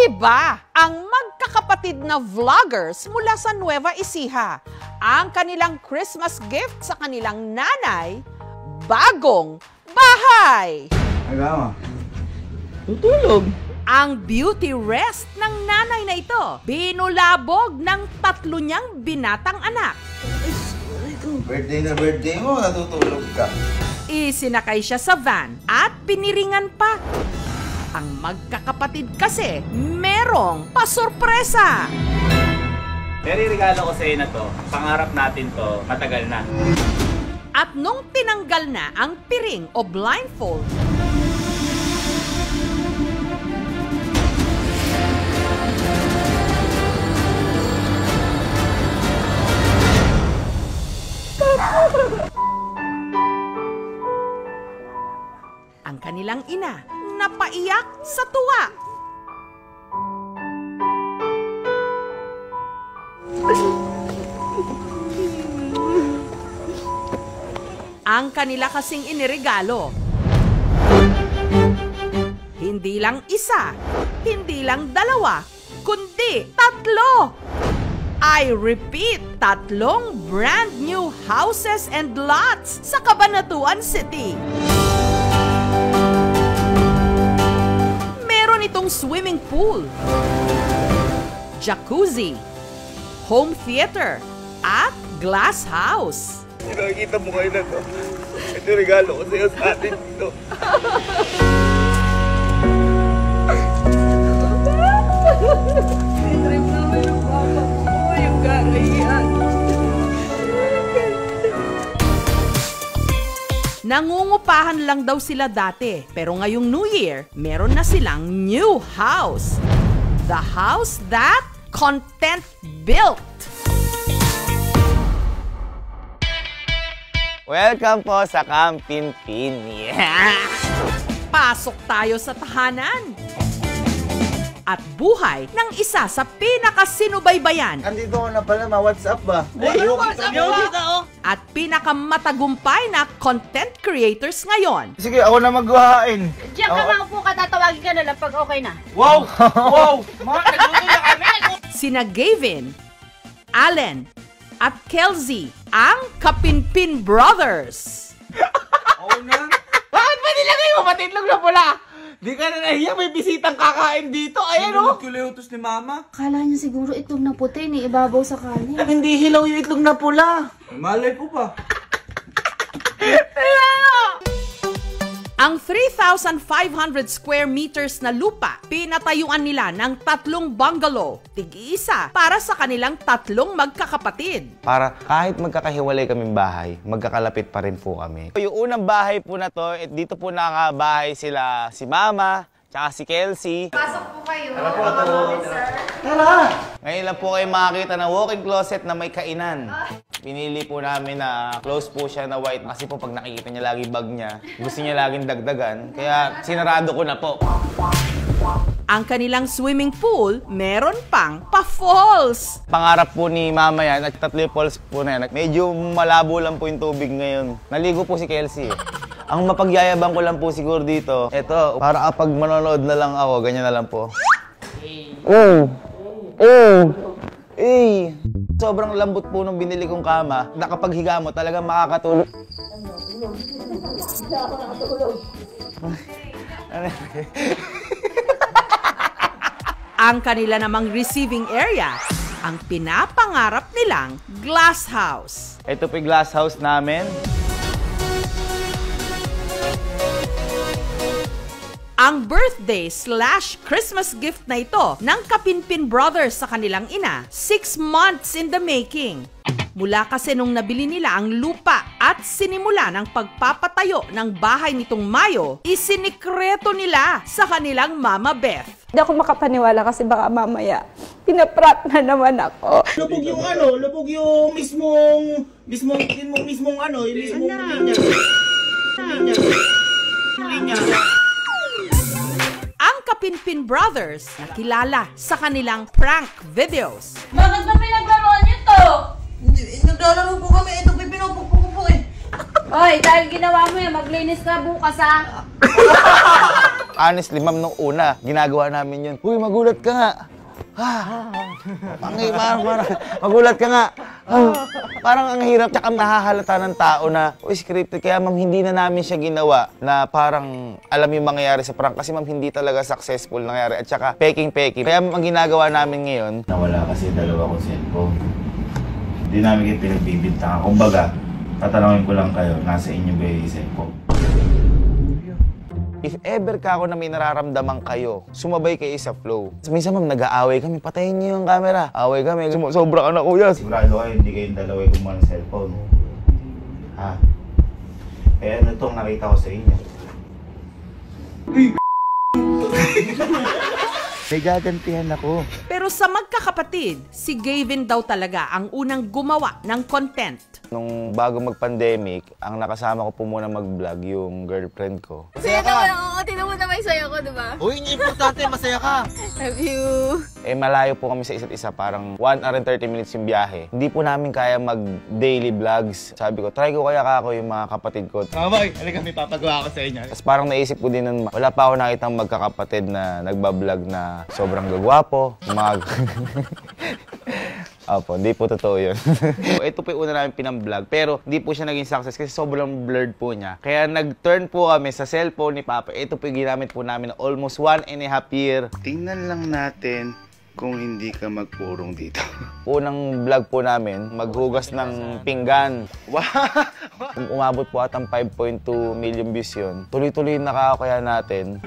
Iba ang magkakapatid na vloggers mula sa Nueva Ecija. Ang kanilang Christmas gift sa kanilang nanay, bagong bahay. Agama. Tutulog. Ang beauty rest ng nanay na ito, binulabog ng 3 niyang binatang anak. Birthday na birthday mo, natutulog ka. Isinakay siya sa van at piniringan pa. Ang magkakapatid kasi merong pasurpresa. Pero regalo ko sa iyo na to, pangarap natin to, matagal na. At nung tinanggal na ang piring o blindfold, ang kanilang ina napaiyak sa tuwa. Ang kanila kasing iniregalo, hindi lang isa, hindi lang 2, kundi 3. I repeat, 3 brand new houses and lots sa Cabanatuan City. Meron itong swimming pool, jacuzzi, home theater, at glass house. Nakikita mo kayo na to. Ito regalo ko sa'yo sa atin dito. Trip naman yung papa ko, yung garayan. Nangungupahan lang daw sila dati, pero ngayong New Year, meron na silang new house. The house that content built. Welcome po sa Camp Pinpin. Pasok tayo sa tahanan. At buhay ng isa sa pinakasinubaybayan Andito ko na pala, ma-WhatsApp ba? at pinakamatagumpay na content creators ngayon. Sige, ako na maghahain. Diyan ka lang po, tatawagin ka na lang pag okay na. Wow! Wow! Mga nagluto na kami! Sina Gavin, Allen, at Kelsey, ang Kapinpin Brothers. Oo na. Bakit ba nilagay mo matitlog na pula? Di ka na nahiya, may bisitang kakain dito. Ayan o. Kinuha utos ni Mama. Akala niya siguro itlog na puti, ni ibabaw sa kanin. Hindi hilaw yung itlog na pula. Malay ko pa. Ang 3,500 square meters na lupa, pinatayuan nila ng 3 bungalow, tig-isa para sa kanilang 3 magkakapatid. Para kahit magkakahiwalay kaming bahay, magkakalapit pa rin po kami. Yung unang bahay po na to, dito po nakabahay sila si Mama, tsaka si Kelsey. Pasok po kayo. Tara! Ngayon lang po kayo makakita ng walk-in closet na may kainan. Pinili po namin na close po siya na white kasi po pag nakikita niya lagi bag niya, gusto niya laging dagdagan. Kaya sinarado ko na po. Ang kanilang swimming pool, meron pang pa-falls. Pangarap po ni Mama yan at 3 falls po na yan. Medyo malabo lang po yung tubig ngayon. Naligo po si Kelsey. Ang mapagyayabang ko lang po siguro dito, eto, para kapag manonood na lang ako, ganyan na lang po. Sobrang lambot po nung binili kong kama, na kapag higa mo talagang makakatulog. Ang kanila namang receiving area, ang pinapangarap nilang glass house. Ito po yung glass house namin. Ang birthday/Christmas gift na ito ng Kapinpin Brothers sa kanilang ina, 6 months in the making. Mula kasi nung nabili nila ang lupa at sinimula ng pagpapatayo ng bahay nitong Mayo, isinikreto nila sa kanilang Mama Beth. Hindi ako makapaniwala kasi baka mamaya pinaprat na naman ako. Lubog yung ano, lubog yung mismong linya. Ang Kapinpin Brothers nakilala sa kanilang prank videos. Bakit ba pinaglaro niyo to? Naglalaro po kami. Ito, pinupukpuk ko po eh. Oy, dahil ginawa mo yan, maglinis ka bukas ha. Honestly, ma'am, nung una, ginagawa namin yun. Uy, magulat ka nga. Magulat ka nga. Parang ang hirap. Tsaka nahahalata ng tao na, scripted. Kaya ma'am, hindi na namin siya ginawa na parang alam yung mangyayari sa prank. Kasi ma'am, hindi talaga successful nangyari. At tsaka, peking-peking. Kaya ang ginagawa namin ngayon, nawala kasi dalawa kong cellphone. Hindi namin kayo pinagbibintangan. Kumbaga, tatanungin ko lang kayo, nasa inyo ba yung cellphone? If ever ka ako na may nararamdaman kayo, sumabay kayo sa flow. Minsan ma'am, nag-aaway kami, patayin niyo yung camera. Away kami, sobra ka na kuya. Sigurado kayo, hindi kayong dalawa yung kumuha ng cellphone. Ha? Eh ano itong nakita ko sa inyo? May gagantihan ako. Pero sa magkakapatid, si Gavin daw talaga ang unang gumawa ng content. Nung bago mag-pandemic, ang nakasama ko po muna mag-vlog yung girlfriend ko. Saya ka! Oo, tinan mo na may saya ko, diba? Uy, hindi importante, masaya ka. Love you! Eh malayo po kami sa isa't isa, parang 1 hour and 30 minutes yung biyahe. Hindi po namin kaya mag-daily vlogs. Sabi ko, try ko kaya ako yung mga kapatid ko. Boy, halika, may papagawa ko sa inyo. Tapos parang naisip ko din nun, wala pa ako nakitang magkakapatid na nagbablog na sobrang gagwapo. Opo, hindi po totoo yun. Ito po yung una namin pinang-vlog, pero hindi po siya naging success kasi sobrang blurred po niya. Kaya nag-turn po kami sa cellphone ni Papa. Ito po yung ginamit po namin na almost 1.5 year. Tingnan lang natin kung hindi ka magpurong dito. Unang vlog po namin, maghugas ng pinggan. Wow! Umabot po atang 5.2 million views yun. Tuloy-tuloy nakakaya natin.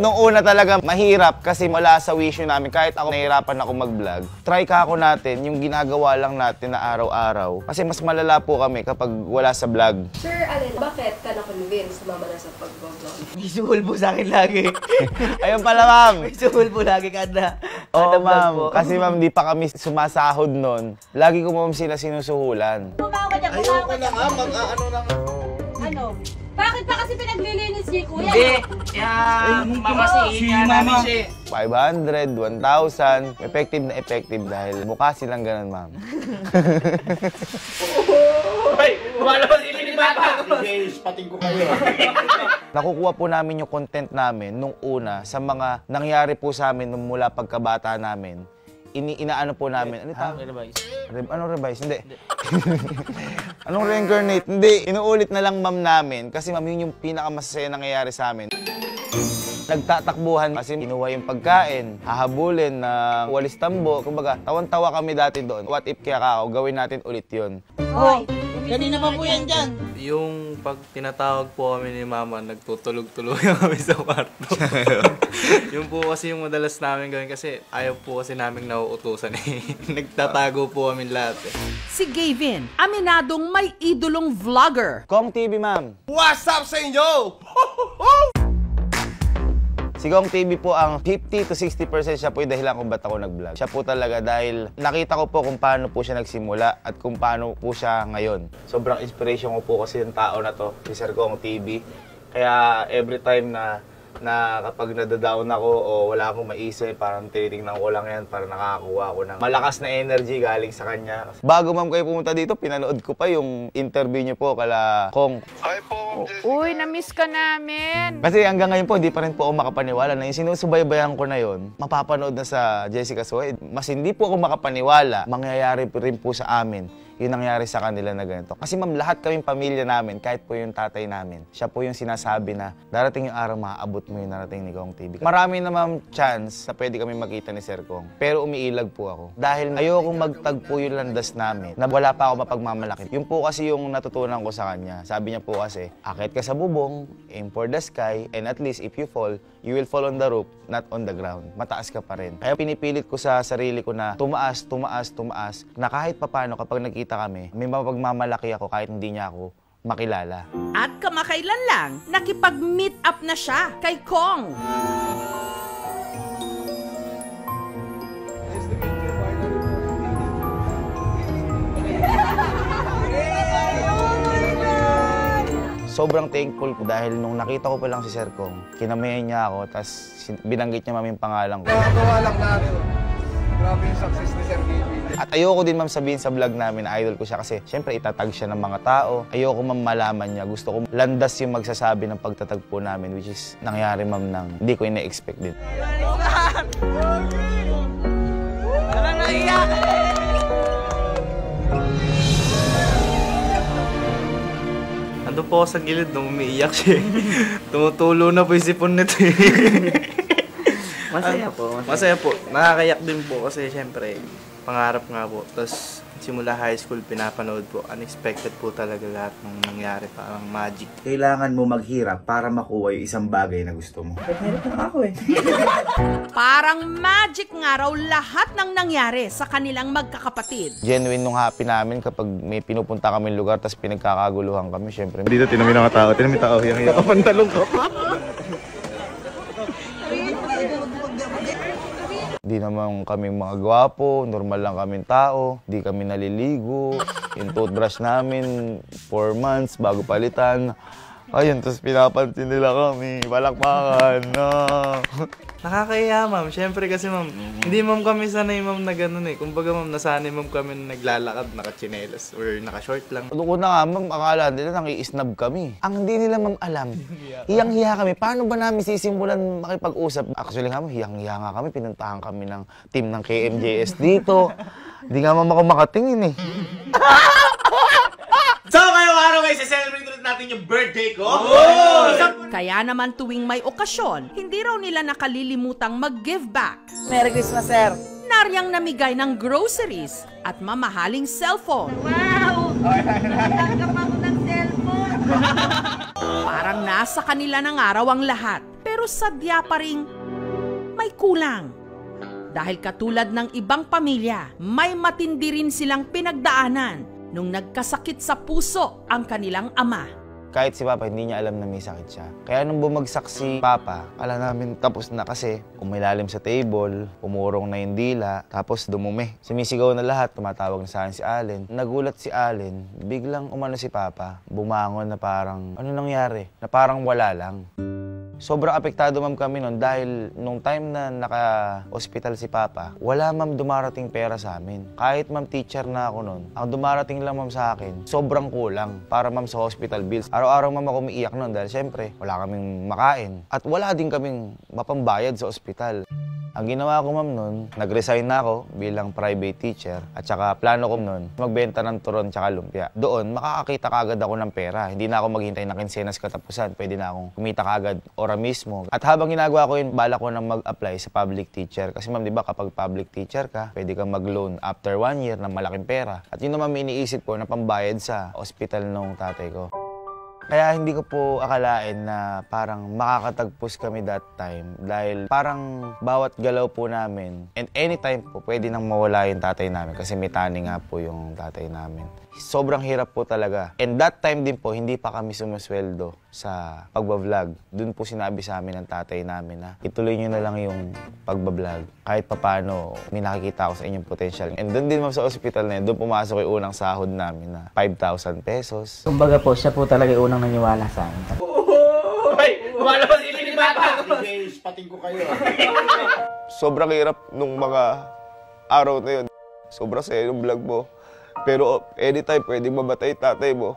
Nung una talaga, mahirap kasi mula sa wisyo namin, kahit ako nahihirapan ako mag-vlog, try ka ako natin, yung ginagawa lang natin na araw-araw. Kasi mas malala po kami kapag wala sa vlog. Sir Allen, bakit ka na-convince na mama na sa pag-vlog? May suhol po sa akin lagi. Ayun pala, ma'am. May suhol po lagi kada. Oo, ma'am. Kasi ma'am, di pa kami sumasahod nun. Lagi ko ma'am sila sinusuhulan. Ayoko na nga, mag-ano lang. Ano? Bakit pa kasi pinaglilinis niya, kuya? Hindi. Mamasihin niya namin siya. 500, 1,000. Effective na effective dahil mukha silang ganun, ma'am. Hoy, lumalabas ni Papa. Sige, pating ko kayo. Nakukuha po namin yung content namin nung una sa mga nangyari po sa amin nung mula pagkabata namin. Inaano po namin. Ano tawag? Anong revise? Hindi. Anong reincarnate? Hindi. Inuulit na lang ma'am namin. Kasi ma'am, yun yung pinakamasaya nangyayari sa amin. Nagtatakbuhan kasi kinuha yung pagkain, hahabulin na walis tambo. Kumbaga, tawan-tawa kami dati doon. What if kaya ako, gawin natin ulit yun. Oh, kanina pa po yan dyan. Yung pag tinatawag po kami ni Mama, nagtutulog-tulog kami sa kwarto. Yung po kasi yung madalas namin gawin kasi ayaw po kasi namin nauutusan eh. Nagtatago po kami lahat eh. Si Gavin, aminadong may idolong vlogger. Kong TV, ma'am. What's up sa inyo? Si Kong TV po ang 50 to 60% siya po yung dahilan kung ba't ako nag-vlog. Siya po talaga dahil nakita ko po kung paano po siya nagsimula at kung paano po siya ngayon. Sobrang inspiration ko po kasi yung tao na to, si Sir Kong TV. Kaya every time na kapag nadadown ako o wala akong maisip, parang tinitingnan ko lang yan para nakakakuha ako ng malakas na energy galing sa kanya. Bago ma'am kayo pumunta dito, pinanood ko pa yung interview niyo po kala Kong. Hi po, uy, na-miss ka namin. Kasi hanggang ngayon po, hindi pa rin po ako makapaniwala na yung sinusubaybayan ko na yon, mapapanood na sa Jessica Soy. Mas hindi po ako makapaniwala, mangyayari rin po sa amin yung nangyari sa kanila na ganito. Kasi ma'am, lahat kaming pamilya namin, kahit po yung tatay namin, siya po yung sinasabi na darating yung araw, maaabot mo yung narating ni Kong TV. Marami na ma'am chance na pwede kami makita ni Sir Kong. Pero umiilag po ako. Dahil ayokong magtagpo yung landas namin na wala pa ako mapagmamalaki. Yun po kasi yung natutunan ko sa kanya. Sabi niya po kasi, akit ka sa bubong, aim for the sky, and at least if you fall, you will fall on the roof, not on the ground. Mataas ka pa rin. Kaya pinipilit ko sa sarili ko na tumaas, na kahit papano kapag nakita kami, may mapagmamalaki ako kahit hindi niya ako makilala. At kamakailan lang, nakipag-meet up na siya kay Kong. Sobrang thankful ko dahil nung nakita ko pa lang si Sir Kong, kinamayan niya ako, tapos binanggit niya mami yung pangalan ko. Gawa lang natin. Grabe yung success ni Sir Gaby. At ayoko din ma'am sabihin sa vlog namin na idol ko siya kasi syempre itatag siya ng mga tao. Ayoko ma'am malaman niya. Gusto ko landas yung magsasabi ng pagtatagpo namin, which is nangyari ma'am nang hindi ko ina-expect din. Ando po ako sa gilid nung umiiyak siya. Tumutulo na po yung sipon nito eh. Masaya po. Masaya po. Nakakayak din po kasi syempre, pangarap nga po. Tapos simula high school, pinapanood po. Unexpected po talaga lahat ng nangyari. Parang magic. Kailangan mo maghirap para makuha yung isang bagay na gusto mo. Parang magic nga raw lahat ng nangyari sa kanilang magkakapatid. Genuine nung happy namin kapag may pinupunta kami lugar tapos pinagkakaguluhan kami, syempre. Dito tinami ng tao, hiyang-hiya. Nakapantalong ko. Di naman kami mga gwapo, normal lang kaming tao, di kami naliligo. Yung toothbrush namin, 4 months bago palitan. Ayun, tapos pinapansin nila kami, palakpakan na. Nakakaya ma'am, syempre kasi ma'am, hindi ma'am kami sanay ma'am na gano'n eh. Kumbaga ma'am, nasanay ma'am kami na naglalakad, nakachinelas or nakashort lang. Doon na nga ma'am, akala nila nang-i-snub kami. Ang hindi nila ma'am alam, hiyang-hiya kami. Paano ba namin sisimulan makipag-usap? Actually nga ma'am, hiyang-hiya nga kami. Pinuntahan kami ng team ng KMJS dito. Hindi nga ma'am ako makatingin eh. So, ngayong araw guys, i-celebrate ulit natin yung birthday ko. Kaya naman tuwing may okasyon, hindi raw nila nakalilimutang mag-give back. Merry Christmas, sir. Naryang namigay ng groceries at mamahaling cellphone. Wow! Natanggap ako ng cellphone. Parang nasa kanila ng araw ang lahat. Pero sadya pa ring may kulang. Dahil katulad ng ibang pamilya, may matindi rin silang pinagdaanan nung nagkasakit sa puso ang kanilang ama. Kahit si Papa, hindi niya alam na may sakit siya. Kaya nung bumagsak si Papa, akala namin tapos na kasi umilalim sa table, umurong na yung dila, tapos dumumi. Sumisigaw na lahat, tumatawag na sa akin si Allen. Nagulat si Allen, biglang umano si Papa, bumangon na parang, ano nangyari? Na parang wala lang. Sobrang apektado ma'am kami nun dahil nung time na naka-hospital si Papa, wala ma'am dumarating pera sa amin. Kahit ma'am teacher na ako nun, ang dumarating lang ma'am sa akin, sobrang kulang para ma'am sa hospital bills. Araw-araw ma'am ako umiiyak nun dahil syempre wala kaming makain at wala din kaming mapambayad sa ospital. Ang ginawa ko ma'am nun, nag-resign na ako bilang private teacher at saka plano ko nun, magbenta ng turon tsaka lumpia. Doon, makakakita kagad ako ng pera. Hindi na ako maghintay ng kinsenas katapusan. Pwede na akong kumita kagad ora mismo. At habang ginagawa ko yun, bala ko na mag-apply sa public teacher. Kasi ma'am, di ba kapag public teacher ka, pwede kang mag-loan after 1 year ng malaking pera. At yun naman iniisip ko na pambayad sa ospital nung tatay ko. Kaya hindi ko po akalain na parang makakatagpos kami that time dahil parang bawat galaw po namin and anytime po pwede nang mawala yung tatay namin kasi may tani nga po yung tatay namin. Sobrang hirap po talaga. And that time din po, hindi pa kami sumusweldo sa pagbablog. Doon po sinabi sa amin ng tatay namin na ituloy nyo na lang yung pagbablog. Kahit papano, may nakikita ako sa inyong potential. And doon din sa ospital na yun, doon pumasok yung unang sahod namin na 5,000 pesos. Kumbaga po, siya po talaga yung unang naniwala sa amin. Wala pa sila ni Papa! Pating ko kayo. Sobrang hirap nung mga araw na yun. Sobrang saya ng vlog mo. Pero anytime pwede mamatay tatay mo.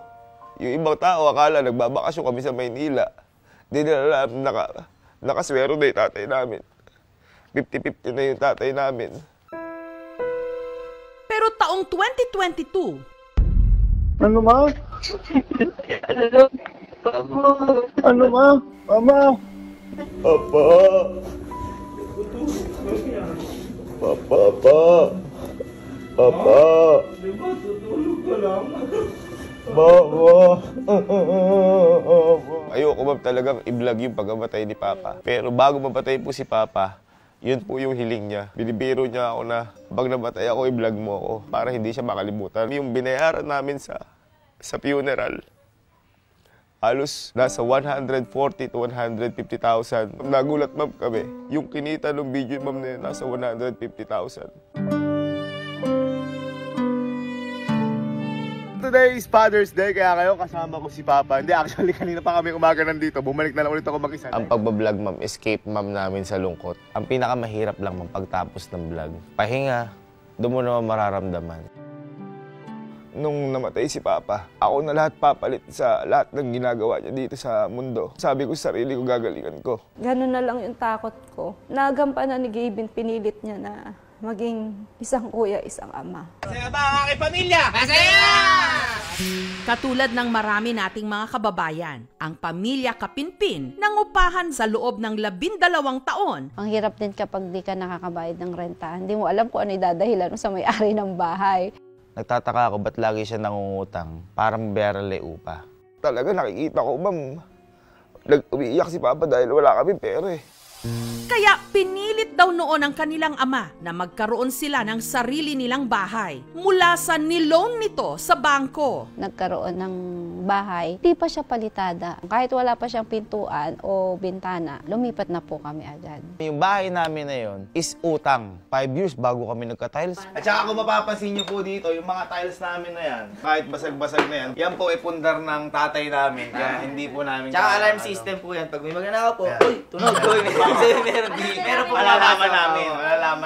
Yung ibang tao akala nagbabakasyon kami sa Maynila. Di nila alam nakaswero na yung tatay namin. 50-50 na yung tatay namin. Pero taong 2022, Ano ma? Ano ma? Mama? Papa? Papa? Papa? Tutulog ka lang. Mama? Ayoko ma'am talagang i-vlog yung pagkamatay ni Papa. Pero bago mamatay po si Papa, yun po yung hiling niya. Binibiro niya ako na pag namatay ako, i-vlog mo ako para hindi siya makalimutan. Yung binayaran namin sa funeral, halos nasa 140 to 150,000. Nagulat ma'am kami. Yung kinita ng video ma'am na yun, nasa 150,000. today is Father's Day, kaya ngayon kasama ko si Papa. Hindi, actually kanina pa kami umaga nandito. Bumalik na lang ulit ako mag-isa. Ang pagbablog, ma'am, escape ma'am namin sa lungkot. Ang pinakamahirap lang, ma'am, pagtapos ng vlog. Pahinga, doon mo naman mararamdaman. Nung namatay si Papa, ako na lahat papalit sa lahat ng ginagawa niya dito sa mundo. Sabi ko sa sarili ko, gagalingan ko. Ganun na lang yung takot ko. Nagampanan ni Gavin, pinilit niya na maging isang kuya, isang ama. Masaya ba ang aking pamilya? Masaya! Katulad ng marami nating mga kababayan, ang pamilya Kapinpin nangupahan sa loob ng 12 taon. Ang hirap din kapag di ka nakakabayad ng renta. Hindi mo alam kung ano idadahilan mo sa may-ari ng bahay. Nagtataka ako, ba't lagi siya nangungutang para mabayaran upa? Talaga nakikita ko, ma'am, nag-umiiyak si Papa dahil wala kami pera eh. Kaya pinilit daw noon ng kanilang ama na magkaroon sila ng sarili nilang bahay mula sa niloan nito sa bangko. Nagkaroon ng bahay, di pa siya palitada. Kahit wala pa siyang pintuan o bintana, lumipat na po kami agad. Yung bahay namin na yun is utang. 5 years bago kami nagka-tiles. At saka kung mapapansin nyo po dito, yung mga tiles namin na yan, kahit basag-basag na yan, yan po ay pundar ng tatay namin. Kaya hindi po namin... Tsaka alarm system po yan. Pag may magnanakaw po, uy, tunog, uy, meron po malalaman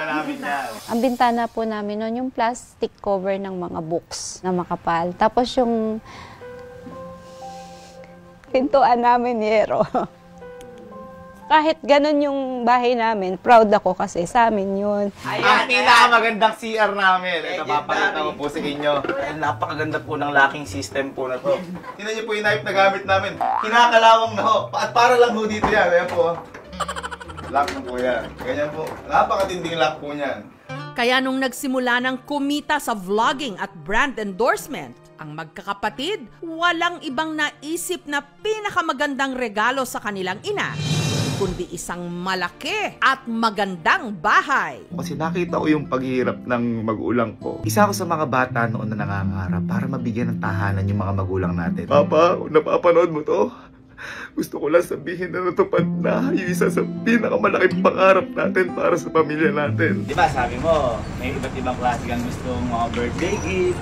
namin yan. Ang bintana po namin noon, yung plastic cover ng mga books na makapal. Tapos yung pintuan namin, yero. Kahit ganun yung bahay namin, proud ako kasi sa amin yun. Ang pinakamagandang CR namin. Ito, papakita ko po sa inyo. Napakaganda po ng locking system po na to. Tingnan niyo po yung knife na gamit namin. Kinakalawang na ho. At para lang ho dito yan. Ayan po. Lock na po yan. Ganyan po. Napakatinding lock po niyan. Kaya nung nagsimula ng kumita sa vlogging at brand endorsement, ang magkakapatid, walang ibang naisip na pinakamagandang regalo sa kanilang ina, kundi isang malaki at magandang bahay. Kasi nakita ko yung paghihirap ng magulang ko. Isa ako sa mga bata noon na nangangarap para mabigyan ng tahanan yung mga magulang natin. Papa, kung napapanood mo to, gusto ko lang sabihin na natupad na yung isa sa pinakamalaking pangarap natin para sa pamilya natin. Di ba sabi mo, may iba't ibang klase kang gusto mga birthday gift.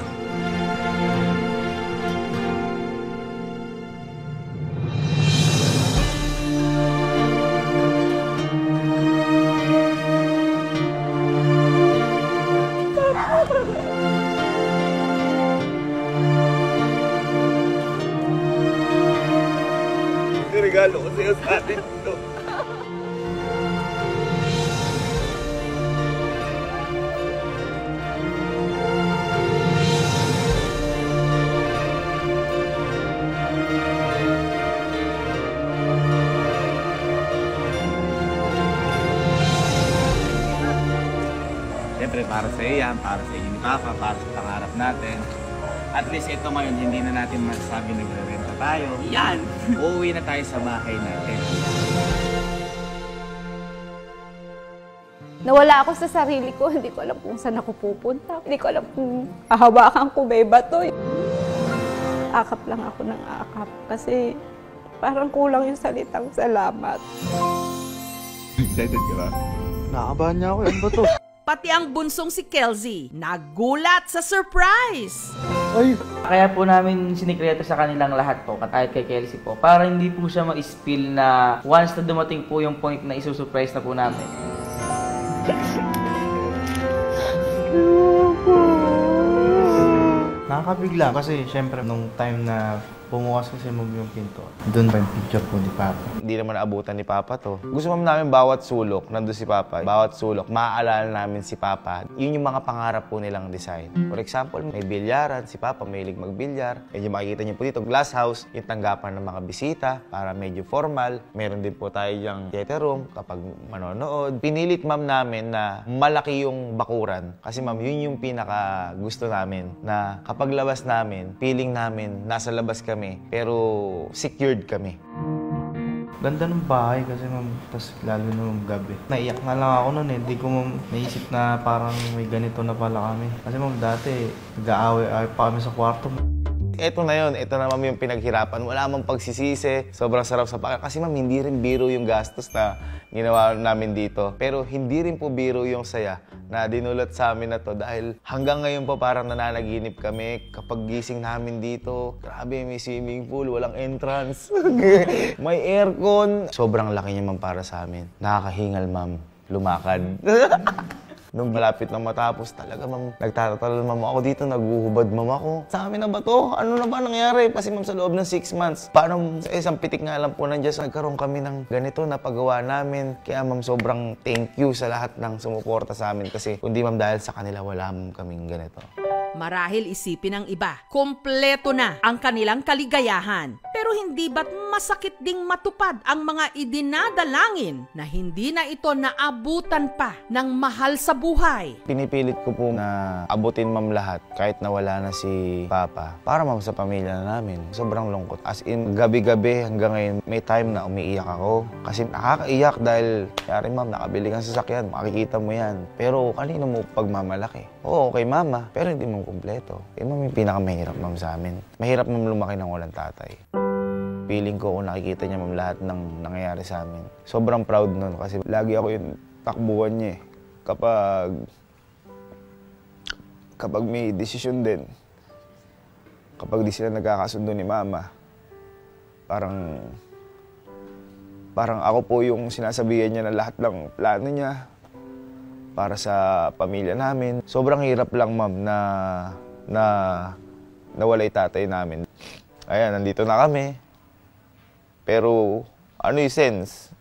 Regalo ko sa'yo sa atin ito. Siyempre, para sa iyo yan, para sa inyo ni Papa, para sa pangarap natin. At least ito ngayon, hindi na natin masasabi nagre-renta tayo. Yan! Uuwi na tayo sa bahay natin. Nawala ako sa sarili ko, hindi ko alam kung saan ako pupunta. Hindi ko alam kung hahawakan ko ba ba to. Akap lang ako ng akap kasi parang kulang yung salitang salamat. Excited ka ba? Nakabahan niya ako. Ano ba to? Pati ang bunsong si Kelzy, nagulat sa surprise! Kaya po namin sinikreto sa kanilang lahat po, kahit kay Kelsey po, para hindi po siya ma-spill na once na dumating po yung point na isusurprise na po namin. Nakakabigla kasi syempre nung time na bumukas kasi yung pinto, doon pa yung picture po ni Papa. Hindi naman naabutan ni Papa to. Gusto namin bawat sulok, nandun si Papa. Bawat sulok, maaalala namin si Papa. Yun yung mga pangarap po nilang design. For example, may bilyaran, si Papa mahilig magbilyar. Medyo makikita niyo po dito, glass house, yung tanggapan ng mga bisita para medyo formal. Meron din po tayo yung theater room kapag manonood. Pinilit ma'am namin na malaki yung bakuran. Kasi ma'am, yun yung pinaka gusto namin na kapag labas namin, feeling namin nasa labas kami, pero secured kami. Ganda ng bahay kasi ma'am, tas lalo nung gabi. Naiyak na lang ako noon eh, hindi ko naisip na parang may ganito na pala kami. Kasi ma'am, dati nag-aaway-aaway pa kami sa kwarto. eto na yun. Eto na ma'am yung pinaghirapan. Wala mang pagsisisi. Sobrang sarap sa pakiramdam. Kasi ma'am, hindi rin biro yung gastos na ginawa namin dito. Pero hindi rin po biro yung saya na dinulot sa amin na to. Dahil hanggang ngayon po parang nananaginip kami. Kapag gising namin dito, grabe, may swimming pool, walang entrance. May aircon. Sobrang laki niya ma'am para sa amin. Nakakahingal ma'am. Lumakad. Nung malapit na matapos, talaga ma'am, nagtatatal ma'am ako dito, naguhubad ma'am ako. Sa amin na ba to? Ano na ba nangyari? Kasi ma'am sa loob ng 6 months, parang sa isang pitik nga lang po nandiyan, nagkaroon kami ng ganito na paggawa namin. Kaya ma'am, sobrang thank you sa lahat ng sumuporta sa amin kasi kundi ma'am dahil sa kanila wala ma'am kaming ganito. Marahil isipin ng iba, kompleto na ang kanilang kaligayahan. Pero hindi ba't masakit ding matupad ang mga idinadalangin na hindi na ito naabutan pa ng mahal sa buhay? Pinipilit ko po na abutin ma'am lahat kahit nawala na si Papa para ma'am sa pamilya na namin. Sobrang lungkot. As in, gabi-gabi hanggang ngayon may time na umiiyak ako. Kasi nakakaiyak dahil yari ma'am, nakabili kang sasakyan, makikita mo yan. Pero kanino mo pagmamalaki? Oo, kay mama, pero hindi mo kumpleto. Eh ma'am, yung pinakamahirap ma'am sa amin. Mahirap ma'am lumaki ng walang tatay. Feeling ko kung nakikita niya ma'am lahat ng nangyayari sa amin. Sobrang proud nun kasi lagi ako yung takbuhan niya eh. Kapag may desisyon din, kapag di sila nagkakasundo ni mama, parang ako po yung sinasabihan niya na lahat ng plano niya para sa pamilya namin. Sobrang hirap lang ma'am na nawalay tatay namin. Ayan, nandito na kami. Pero ano yung sense?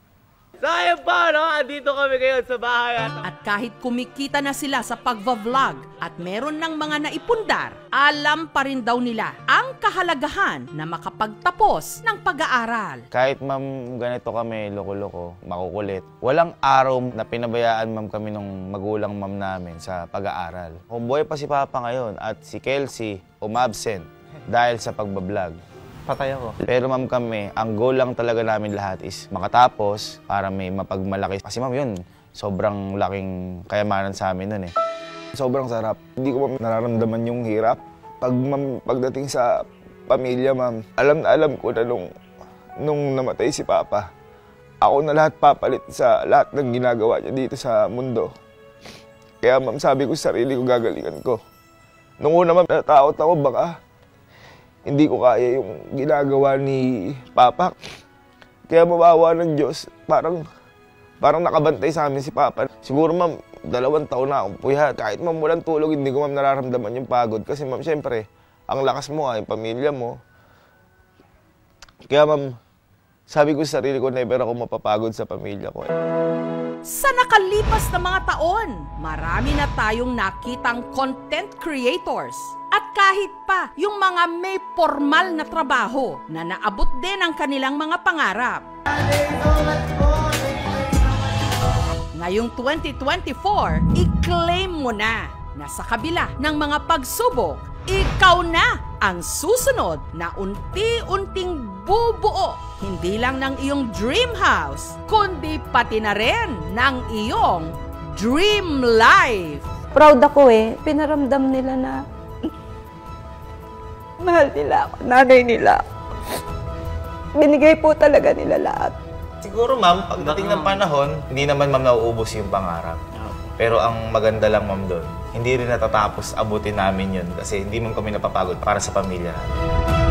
Sayang pa, no? Andito kami ngayon sa bahay. At kahit kumikita na sila sa pagva-vlog at meron ng mga naipundar, alam pa rin daw nila ang kahalagahan na makapagtapos ng pag-aaral. Kahit ma'am ganito kami, loko-loko, makukulit, walang araw na pinabayaan ma'am kami ng magulang ma'am namin sa pag-aaral. Kung buhay pa si Papa ngayon at si Kelsey umabsent dahil sa pagbablog, patay ako. Pero ma'am kami, ang goal lang talaga namin lahat is makatapos para may mapagmalaki. Kasi ma'am yun, sobrang laking kayamanan sa amin nun eh. Sobrang sarap. Hindi ko ma'am nararamdaman yung hirap. Pagdating sa pamilya ma'am, alam ko na nung namatay si Papa, ako na lahat papalit sa lahat ng ginagawa niya dito sa mundo. Kaya ma'am, sabi ko sa sarili ko, gagalingan ko. Nung una ma'am, natakot ako baka hindi ko kaya yung ginagawa ni Papa. Kaya mawawa ng Diyos, parang nakabantay sa amin si Papa. Siguro ma'am, 2 taon na akong puyat. Kahit ma'am walang tulog, hindi ko ma'am nararamdaman yung pagod. Kasi ma'am, syempre, ang lakas mo yung pamilya mo. Kaya ma'am, sabi ko sa sarili ko, never ako mapapagod sa pamilya ko. Sa nakalipas na mga taon, marami na tayong nakitang content creators. At kahit pa yung mga may formal na trabaho na naabot din ang kanilang mga pangarap. Ngayong 2024, i-claim mo na sa kabila ng mga pagsubok, ikaw na ang susunod na unti-unting bubuo, hindi lang ng iyong dream house, kundi pati na rin ng iyong dream life. Proud ako eh. Pinaramdam nila na mahal nila ako, nanay nila. Binigay po talaga nila lahat. Siguro ma'am, pagdating ng panahon, hindi naman ma'am nauubos yung pangarap. Pero ang maganda lang ma'am doon, hindi rin natatapos abutin namin yun kasi hindi ma'am kami napapagod para sa pamilya namin.